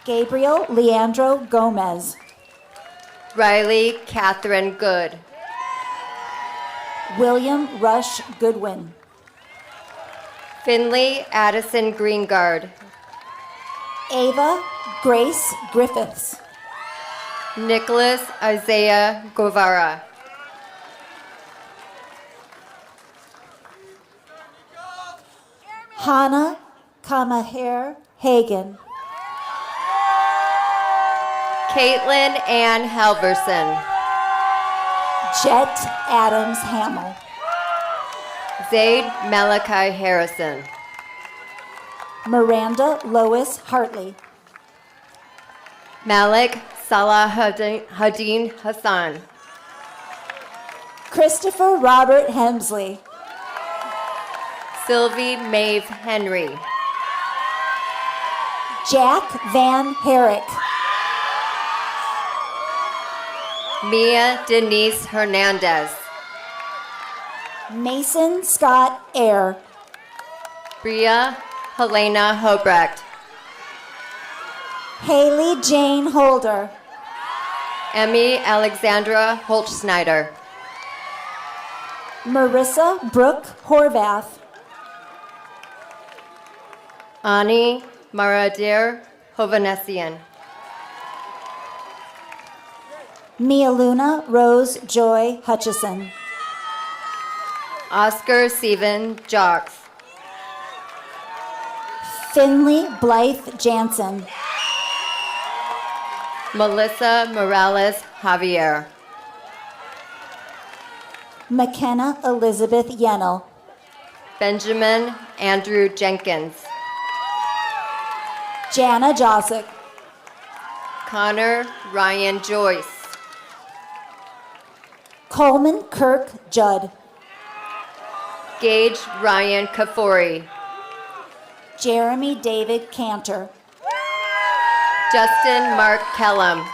Gabriel Leandro Gomez. Riley Catherine Good. William Rush Goodwin. Finley Addison Greengard. Ava Grace Griffiths. Nicholas Isaiah Guevara. Hannah Kamaher Hagen. Caitlin Ann Halverson. Jet Adams Hamill. Zaid Malachi Harrison. Miranda Lois Hartley. Malik Salahuddin Hassan. Christopher Robert Hemsley. Sylvie Maeve Henry. Jack Van Herrick. Mia Denise Hernandez. Mason Scott Eyre. Bria Helena Hobrecht. Haley Jane Holder. Emmy Alexandra Holtschneider. Marissa Brooke Horvath. Ani Maradir Hovanesian. Mia Luna Rose Joy Hutchison. Oscar Steven Jocks. Finley Blythe Jansen. Melissa Morales Javier. McKenna Elizabeth Yennel. Benjamin Andrew Jenkins. Jana Josick. Connor Ryan Joyce. Coleman Kirk Judd. Gage Ryan Kafori. Jeremy David Cantor. Justin Mark Kellum.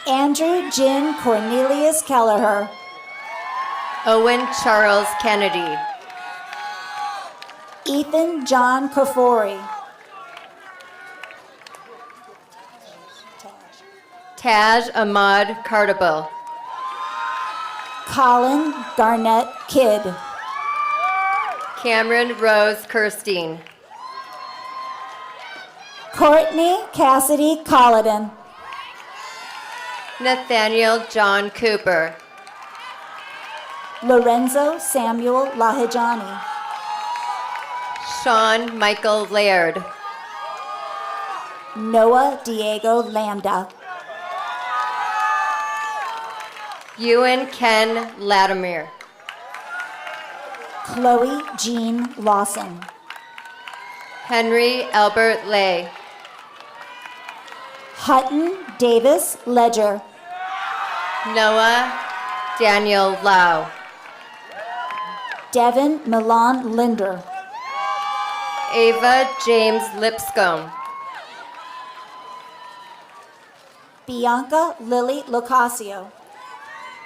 Andrew Jin Cornelius Kelleher. Owen Charles Kennedy. Ethan John Kafori. Taj Ahmad Cardable. Colin Garnett Kidd. Cameron Rose Kirstein. Courtney Cassidy Colladin. Nathaniel John Cooper. Lorenzo Samuel Lahijani. Sean Michael Laird. Noah Diego Landa. Ewan Ken Latimer. Chloe Jean Lawson. Henry Albert Lay. Hutton Davis Ledger. Noah Daniel Lau. Devin Milan Linder. Ava James Lipscomb. Bianca Lily Locasio.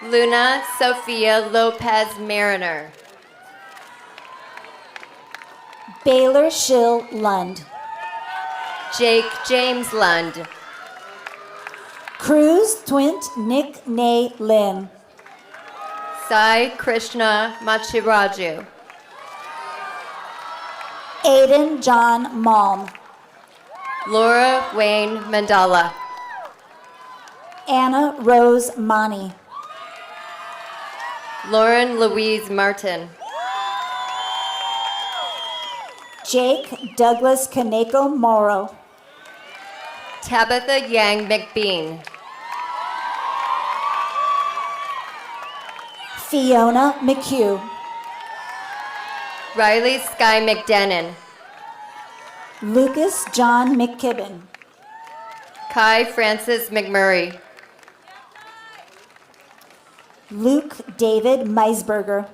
Luna Sophia Lopez Mariner. Baylor Schill Lund. Jake James Lund. Cruz Twint Nick Nay Lin. Sai Krishna Machiraju. Aiden John Malm. Laura Wayne Mandala. Anna Rose Mani. Lauren Louise Martin. Jake Douglas Kaneko Morrow. Tabitha Yang McBean. Fiona McHugh. Riley Sky McDenon. Lucas John McKibben. Kai Francis McMurray. Luke David Meisberger.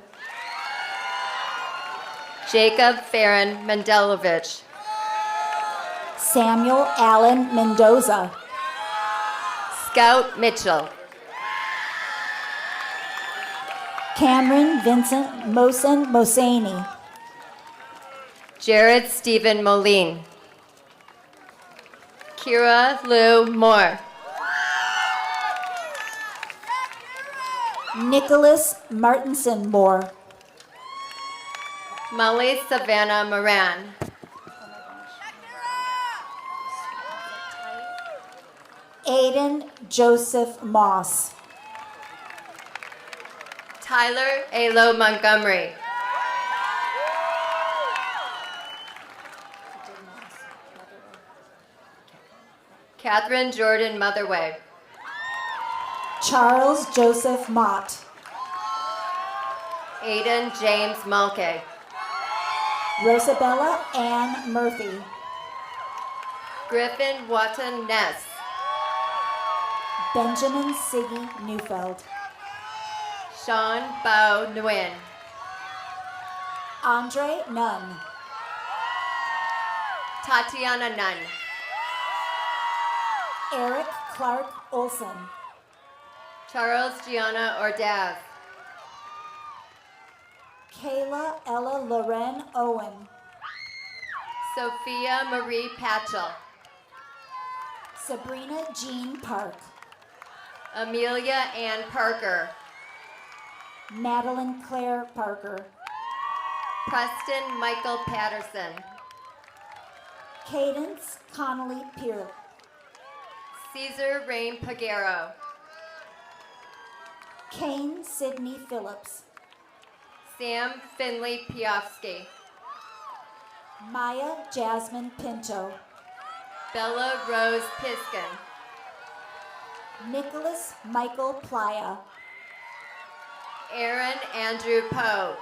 Jacob Farron Mendelovich. Samuel Allen Mendoza. Scout Mitchell. Cameron Vincent Mosen Mosani. Jared Stephen Moline. Kira Lou Moore. Nicholas Martinson Moore. Molly Savannah Moran. Aiden Joseph Moss. Tyler Alo Montgomery. Catherine Jordan Motherway. Charles Joseph Mott. Aiden James Mulkey. Rosabella Ann Murphy. Griffin Watton Ness. Benjamin Siggy Neufeld. Sean Bao Nguyen. Andre Nunn. Tatiana Nunn. Eric Clark Olson. Charles Gianna Ordaz. Kayla Ella Loren Owen. Sophia Marie Patchell. Sabrina Jean Park. Amelia Ann Parker. Madeline Claire Parker. Preston Michael Patterson. Cadence Connolly Pearl. Caesar Rain Pagero. Kane Sidney Phillips. Sam Finley Piofsky. Maya Jasmine Pinto. Bella Rose Piskin. Nicholas Michael Playa. Aaron Andrew Poe.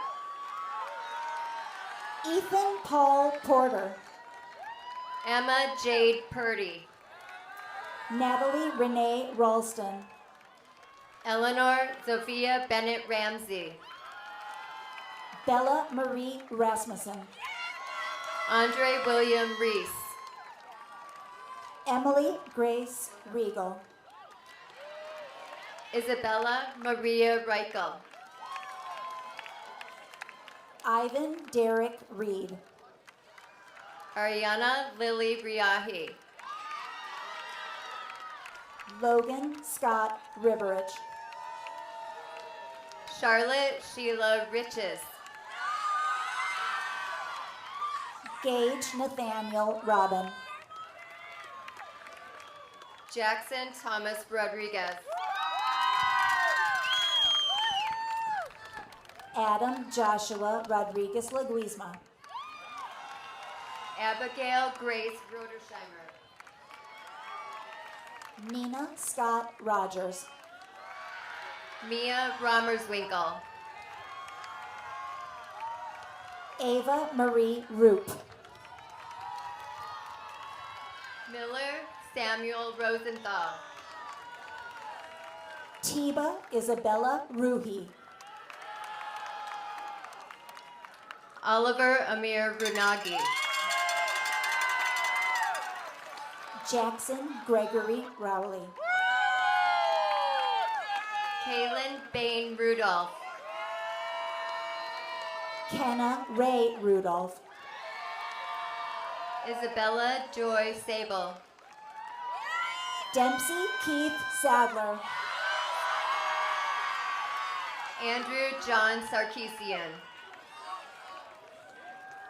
Ethan Paul Porter. Emma Jade Purdy. Natalie Renee Ralston. Eleanor Sophia Bennett Ramsey. Bella Marie Rasmussen. Andre William Reese. Emily Grace Regal. Isabella Maria Reichel. Ivan Derek Reed. Ariana Lily Riahi. Logan Scott Riverich. Charlotte Sheila Riches. Gage Nathaniel Robin. Jackson Thomas Rodriguez. Adam Joshua Rodriguez Leguizma. Abigail Grace Rodersheimer. Nina Scott Rogers. Mia Romerswinkle. Ava Marie Roop. Miller Samuel Rosenthal. Tiba Isabella Ruhi. Oliver Amir Runagi. Jackson Gregory Rowley. Kaylin Bain Rudolph. Kenna Ray Rudolph. Isabella Joy Sable. Dempsey Keith Sadler. Andrew John Sarkeesian.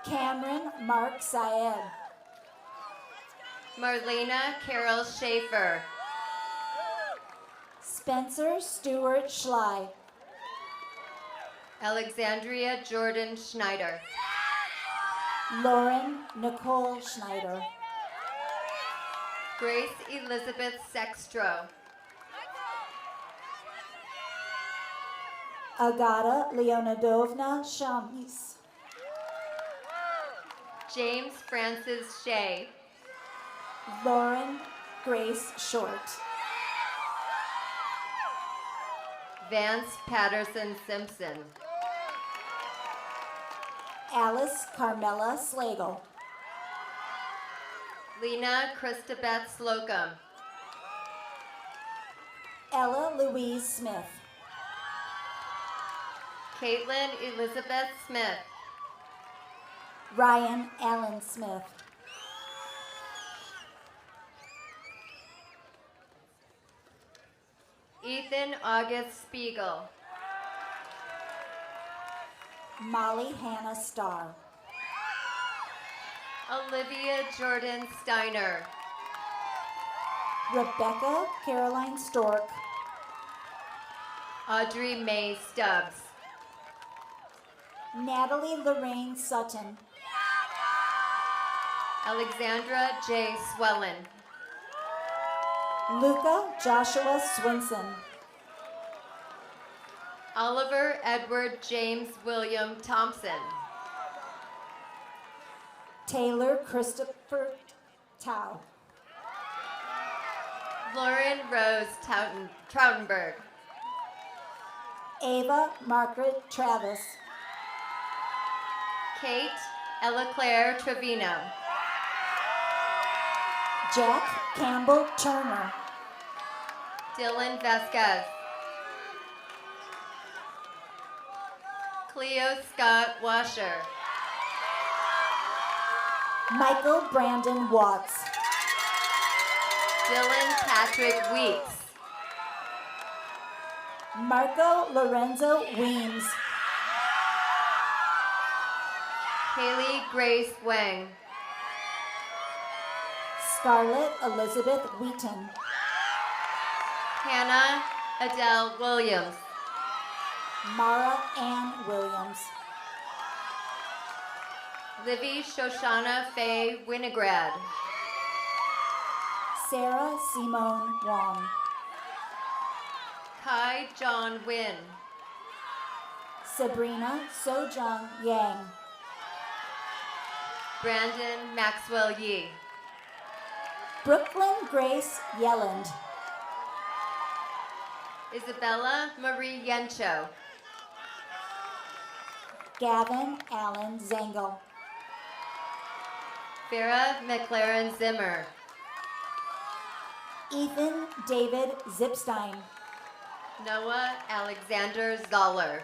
Cameron Mark Syed. Marlena Carol Schaefer. Spencer Stewart Schley. Alexandria Jordan Schneider. Lauren Nicole Schneider. Grace Elizabeth Sextro. Agata Leonidovna Shamis. James Francis Shea. Lauren Grace Short. Vance Patterson Simpson. Alice Carmela Slagle. Lena Christabeth Slocum. Ella Louise Smith. Caitlin Elizabeth Smith. Ryan Allen Smith. Ethan August Spiegel. Molly Hannah Starr. Olivia Jordan Steiner. Rebecca Caroline Stork. Audrey Mae Stubbs. Natalie Lorraine Sutton. Alexandra J. Swellen. Luca Joshua Swinson. Oliver Edward James William Thompson. Taylor Christopher Tao. Lauren Rose Trautenberg. Ava Margaret Travis. Kate Ella Claire Trevino. Jack Campbell Turner. Dylan Vasquez. Cleo Scott Washer. Michael Brandon Watts. Dylan Patrick Weeks. Marco Lorenzo Weems. Haley Grace Wang. Scarlett Elizabeth Wheaton. Hannah Adele Williams. Mara Ann Williams. Livy Shoshana Faye Winograd. Sarah Simone Wong. Kai John Wynn. Sabrina Sojung Yang. Brandon Maxwell Yee. Brooklyn Grace Yelland. Isabella Marie Yencho. Gavin Allen Zangle. Farah McLaren Zimmer. Ethan David Zipstein. Noah Alexander Zoller.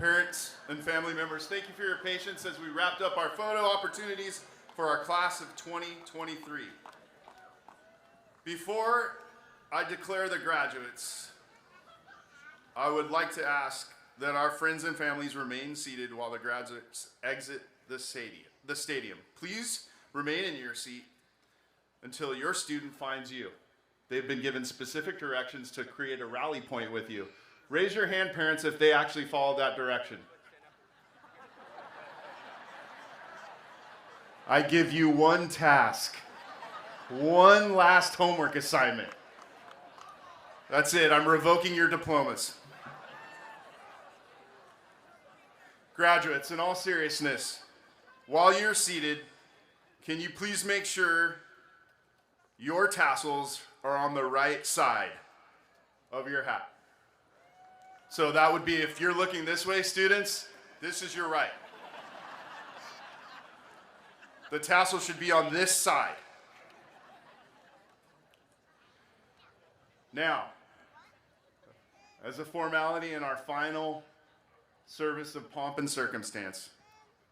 parents and family members, thank you for your patience as we wrapped up our photo opportunities for our class of 2023. Before I declare the graduates, I would like to ask that our friends and families remain seated while the graduates exit the stadium. Please remain in your seat until your student finds you. They've been given specific directions to create a rally point with you. Raise your hand, parents, if they actually follow that direction. I give you one task, one last homework assignment. That's it, I'm revoking your diplomas. Graduates, in all seriousness, while you're seated, can you please make sure your tassels are on the right side of your hat? So that would be, if you're looking this way, students, this is your right. The tassel should be on this side. Now, as a formality in our final service of pomp and circumstance,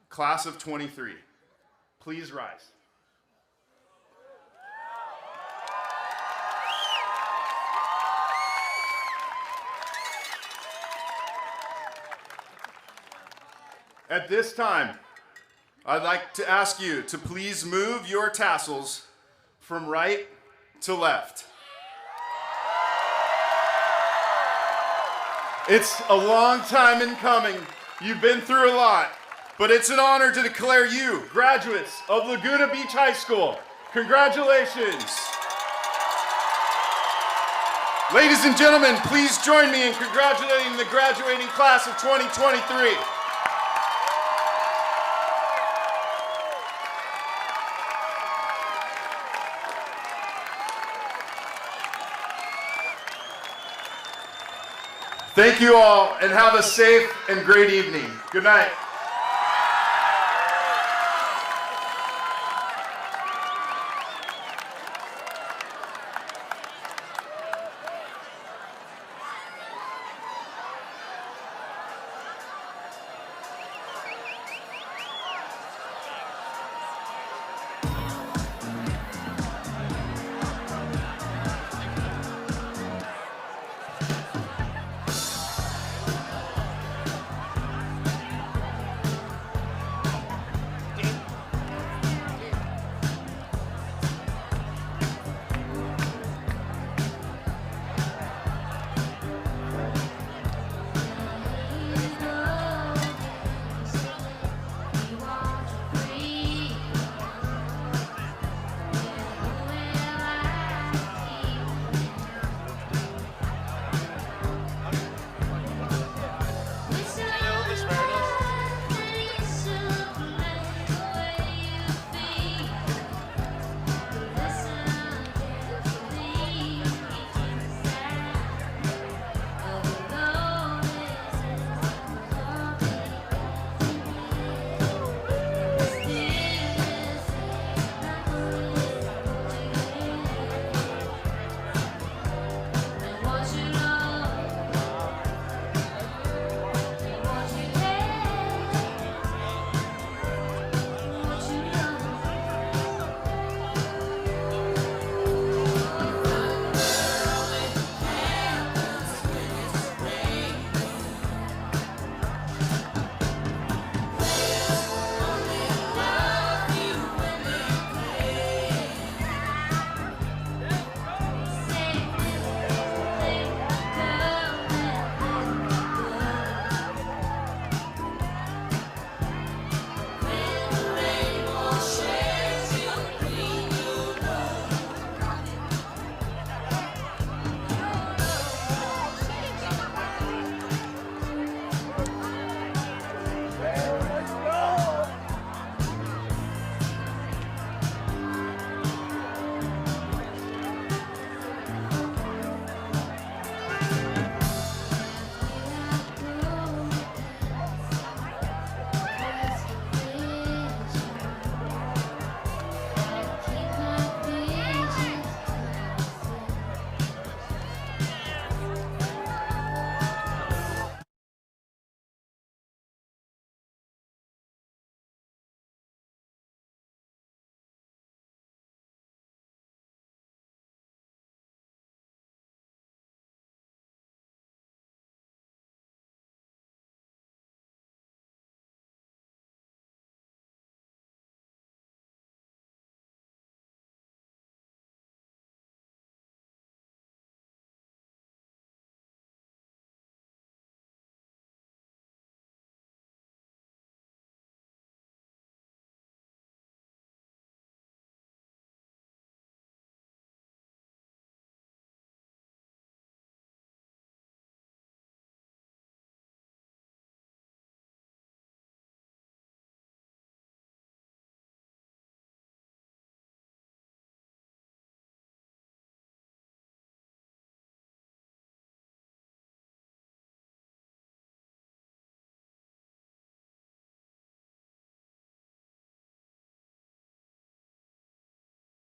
class of 23, please rise. At this time, I'd like to ask you to please move your tassels from right to left. It's a long time in coming. You've been through a lot, but it's an honor to declare you graduates of Laguna Beach High School. Congratulations. Ladies and gentlemen, please join me in congratulating the graduating class of 2023. Thank you all, and have a safe and great evening. Good night.